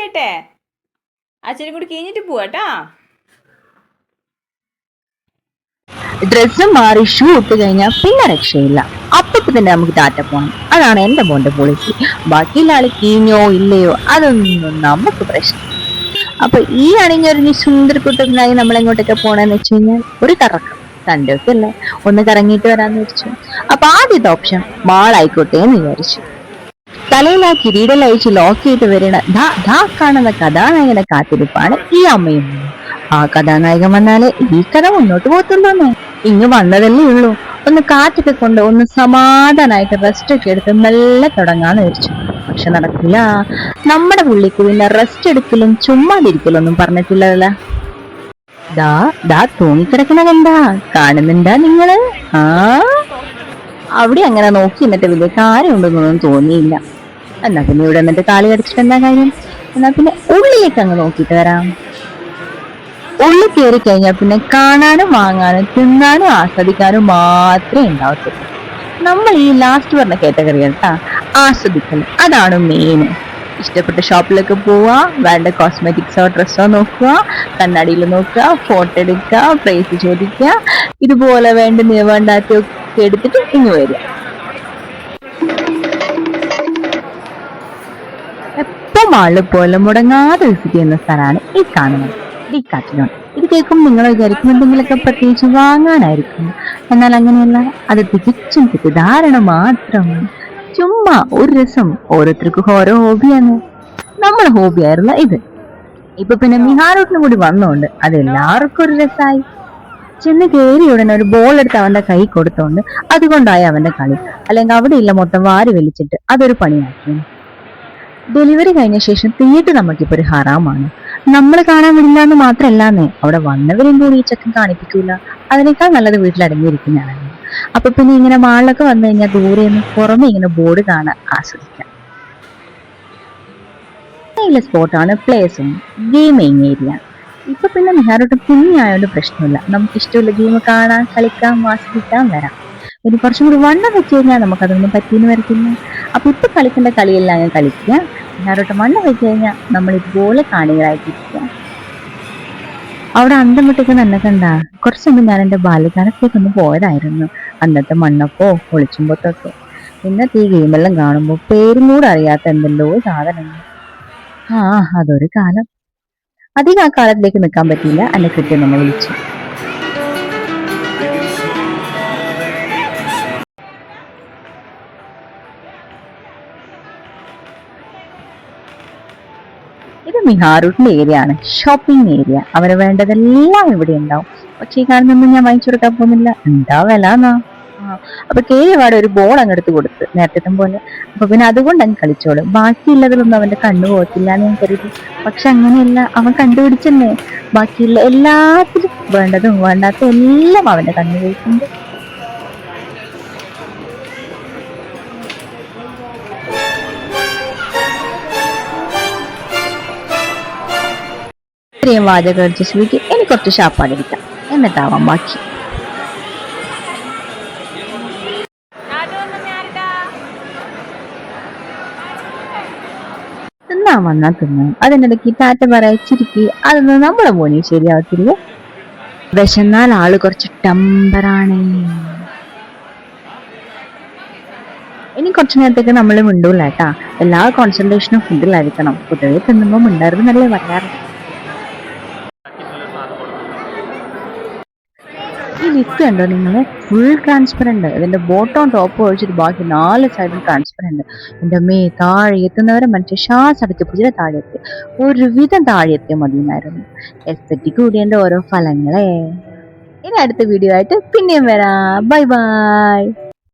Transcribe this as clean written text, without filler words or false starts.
കേട്ടെ, അച്ഛനും കൂടി കഴിഞ്ഞിട്ട് പോവാട്ടാ. ഡ്രസ്സ് മാറി ഷൂ ഇട്ട് കഴിഞ്ഞാൽ പിന്നെ രക്ഷയില്ല. അപ്പൊ തന്നെ നമുക്ക് ടാറ്റ പോകണം. അതാണ് എന്റെ മോന്റെ പോളിസി. ബാക്കിയുള്ള ആള് കീഞ്ഞോ ഇല്ലയോ അതൊന്നും നമുക്ക് പ്രശ്നം. അപ്പൊ ഈ അണിഞ്ഞൊരുങ്ങി സുന്ദരക്കുട്ടനായി നമ്മൾ എങ്ങോട്ടൊക്കെ പോണെന്ന് വെച്ച് കഴിഞ്ഞാൽ ഒരു കറക്കം. സൺഡേ ഒക്കെ അല്ലേ, ഒന്ന് കറങ്ങിയിട്ട് വരാന്ന് വിചാരിച്ചു. അപ്പൊ ആദ്യത്തെ ഓപ്ഷൻ മാളായിക്കോട്ടെ എന്ന് വിചാരിച്ചു. തലയിൽ ആ കിരീടം അയച്ച് ലോക്ക് ചെയ്ത് വരണ ധാ കാണുന്ന കഥാനായകനെ കാത്തിരിപ്പാണ് ഈ അമ്മയും. ആ കഥാനായകൻ വന്നാലേ ഈ കഥ മുന്നോട്ട് പോകത്തുള്ളൂന്നേ. ഇങ്ങ് വന്നതല്ലേ ഉള്ളൂ. ഒന്ന് കാറ്റൊക്കെ കൊണ്ട് ഒന്ന് സമാധാനായിട്ട് റെസ്റ്റ് ഒക്കെ എടുത്ത് മെല്ലെ തുടങ്ങാന്ന് വിചാരിച്ചു. പക്ഷെ നടക്കില്ല. നമ്മുടെ പുള്ളിക്ക് പിന്നെ റെസ്റ്റ് എടുക്കലും ചുമ്മാതിരിക്കലൊന്നും പറഞ്ഞിട്ടില്ലല്ലോ. ദാ തൂങ്ങിക്കിടക്കണതെന്താ കാണുന്നുണ്ടാ നിങ്ങള്? അവിടെ അങ്ങനെ നോക്കി എന്നിട്ട് വലിയ കാര്യമുണ്ടെന്നൊന്നും തോന്നിയില്ല. എന്നാ പിന്നെ ഇവിടെ എന്നിട്ട് കാലി കടിച്ചിട്ട് എന്താ കാര്യം? എന്നാ പിന്നെ ഉള്ളിലേക്ക് അങ്ങ് നോക്കിയിട്ട് വരാം. ഉള്ളിൽ കയറി കഴിഞ്ഞാൽ പിന്നെ കാണാനും വാങ്ങാനും തിന്നാനും ആസ്വദിക്കാനും മാത്രമേ ഉണ്ടാവത്തുള്ളൂ. നമ്മൾ ഈ ലാസ്റ്റ് പറഞ്ഞ കാറ്റഗറി കേട്ടാ, ആസ്വദിക്കൽ. അതാണ് മെയിൻ. ഇഷ്ടപ്പെട്ട ഷോപ്പിലൊക്കെ പോവാ, വേണ്ട കോസ്മെറ്റിക്സോ ഡ്രസ്സോ നോക്കുക, കണ്ണാടിയിൽ നോക്കുക, ഫോട്ടോ എടുക്കുക, പ്രൈസ് ചോദിക്കുക, ഇതുപോലെ വേണ്ടാത്തൊക്കെ എടുത്തിട്ട് ഇങ്ങ് വരിക. എപ്പം ആള് പോലെ മുടങ്ങാതെ വിസിറ്റ് ചെയ്യുന്ന സ്ഥലമാണ് ഈ കാണുന്നത് ഡിക്കാത്ലോൺ. ഇത് കേൾക്കും നിങ്ങൾ വിചാരിക്കും എന്തെങ്കിലുമൊക്കെ പ്രത്യേകിച്ച് വാങ്ങാനായിരിക്കും. എന്നാൽ അങ്ങനെയല്ല, അത് തികച്ചും തെറ്റിദ്ധാരണ മാത്രം. ചുമ്മാ ഒരു രസം. ഓരോരുത്തർക്കും ഓരോ ഹോബിയാണ്. നമ്മുടെ ഹോബിയായിരുന്നു ഇത്. ഇപ്പൊ പിന്നെ മിഹാറൂട്ടിനും കൂടി വന്നോണ്ട് അത് എല്ലാവർക്കും ഒരു രസമായി. ചെന്ന് കയറി ഉടനെ ഒരു ബോൾ എടുത്ത് അവന്റെ കൈ കൊടുത്തോണ്ട് അതുകൊണ്ടായി അവന്റെ കളി. അല്ലെങ്കിൽ അവിടെ ഇല്ല മൊത്തം വാരി വലിച്ചിട്ട് അതൊരു പണിയാക്കി. ഡെലിവറി കഴിഞ്ഞ ശേഷം തിയേറ്റർ നമുക്കിപ്പോ ഒരു ഹറാമാണ്. നമ്മൾ കാണാൻ വിടില്ല എന്ന് മാത്രമല്ലാന്നേ, അവിടെ വന്നവരും കൂടി ഈ ചക്കൻ കാണിപ്പിക്കൂല. അതിനേക്കാൾ നല്ലത് വീട്ടിലടങ്ങിയിരിക്കുന്നതാണ്. അപ്പൊ പിന്നെ ഇങ്ങനെ മാളിലൊക്കെ വന്നു കഴിഞ്ഞാൽ ദൂരെ നിന്ന് പുറമെ ഇങ്ങനെ ബോർഡ് കാണാൻ ആസ്വദിക്കാം. സ്പോട്ടാണ് പ്ലേസും ഗെയിമിങ് ഏരിയ. ഇപ്പൊ പിന്നെ മിഹാറോട്ട് കുഞ്ഞായോണ്ട് പ്രശ്നമില്ല. നമുക്ക് ഇഷ്ടമുള്ള ഗെയിം കാണാൻ, കളിക്കാം, ആസ്വദിക്കാൻ വരാം. ഇനി കുറച്ചും കൂടി വണ്ണം വെച്ച് കഴിഞ്ഞാൽ നമുക്കതൊന്നും പറ്റിയെന്ന് വരത്തില്ല. അപ്പൊ ഇപ്പൊ കളിക്കേണ്ട കളിയെല്ലാം ഞാൻ കളിക്കുക. മിഹാറോട്ട് വണ്ണം വെച്ച് കഴിഞ്ഞാൽ നമ്മൾ ഇതുപോലെ കാണികളായിട്ടിരിക്കുക. അവിടെ അന്തം വിട്ടൊക്കെ തന്നെ കണ്ട. കുറച്ചൊന്നും ഞാൻ എന്റെ ബാല്യകാലത്തേക്കൊന്ന് പോയതായിരുന്നു. അന്നത്തെ മണ്ണപ്പോ ഒളിച്ചുമ്പോത്തൊക്കെ. ഇന്നത്തെ ഈ ഗെയിമെല്ലാം കാണുമ്പോൾ പേരും കൂടെ അറിയാത്ത എന്തെല്ലോ സാധനങ്ങൾ. അതൊരു കാലം. അധികം ആ കാലത്തിലേക്ക് നിൽക്കാൻ പറ്റിയില്ല. എന്നെ കൃത്യം നമ്മൾ വിളിച്ചു. ഇത് മിഹാറൂട്ടിന്റെ ഏരിയ ആണ്, ഷോപ്പിംഗ് ഏരിയ. അവരെ വേണ്ടതെല്ലാം ഇവിടെ ഉണ്ടാവും. പക്ഷേ ഈ കാണുന്നൊന്നും ഞാൻ വാങ്ങിച്ചു കൊടുക്കാൻ പോകുന്നില്ല. എന്താ വില എന്നാ. അപ്പൊ കേവാടെ ഒരു ബോൾ അങ്ങെടുത്ത് കൊടുത്ത് നേരത്തെ പോലെ. അപ്പൊ പിന്നെ അതുകൊണ്ട് അങ്ങ് കളിച്ചോളും. ബാക്കിയുള്ളതിലൊന്നും അവന്റെ കണ്ണു പോകത്തില്ല എന്ന് ഞാൻ കരുതി. പക്ഷെ അങ്ങനെയല്ല, അവൻ കണ്ടുപിടിച്ചെന്നെ. ബാക്കിയുള്ള എല്ലാത്തിലും വേണ്ടതും വേണ്ടാത്ത എല്ലാം അവന്റെ കണ്ണു പോയിട്ടുണ്ട്. ഇത്രയും വാചകം അടിച്ച സ്ഥിതിക്ക് ഇനി കുറച്ച് ഷാപ്പാടെടുക്കാം, എന്നിട്ടാവാം ബാക്കി. തിന്നാൻ വന്നാ തിന്നാൻ, അതിനിടയ്ക്ക് ടാറ്റ പറയിച്ചിരിക്കി. അതൊന്നും നമ്മളെ മോനെ ശരിയാവത്തില്ല. വിശന്നാൽ ആള് കുറച്ച് ടെമ്പറാണ്. ഇനി കുറച്ചു നേരത്തേക്ക് നമ്മൾ മിണ്ടൂല കേട്ടാ. എല്ലാ കോൺസെൻട്രേഷനും ഫുഡിലായിരിക്കണം. പൊതുവെ തിന്നുമ്പോൾ മിണ്ടായിരുന്നു നല്ലേ പറയാറ്. ഈ ലിഫ്റ്റ് കണ്ടോ നിങ്ങള്? Full transparent. ഇതിന്റെ ബോട്ടം ടോപ്പ് ഒഴിച്ചിട്ട് ബാക്കി 4 സൈഡും ട്രാൻസ്പെറന്റ്. എന്റെ താഴെ എത്തുന്നവരെ മനുഷ്യ ശ്വാസം അടച്ച് പുതിയ താഴെ എത്തി. ഒരുവിധം താഴെ എത്തിയ മതിയെന്നായിരുന്നു. എസ്തെറ്റിക് കൂടിയതിന്റെ ഓരോ ഫലങ്ങളെ. ഇനി അടുത്ത വീഡിയോ ആയിട്ട് പിന്നെയും വരാം. Bye bye.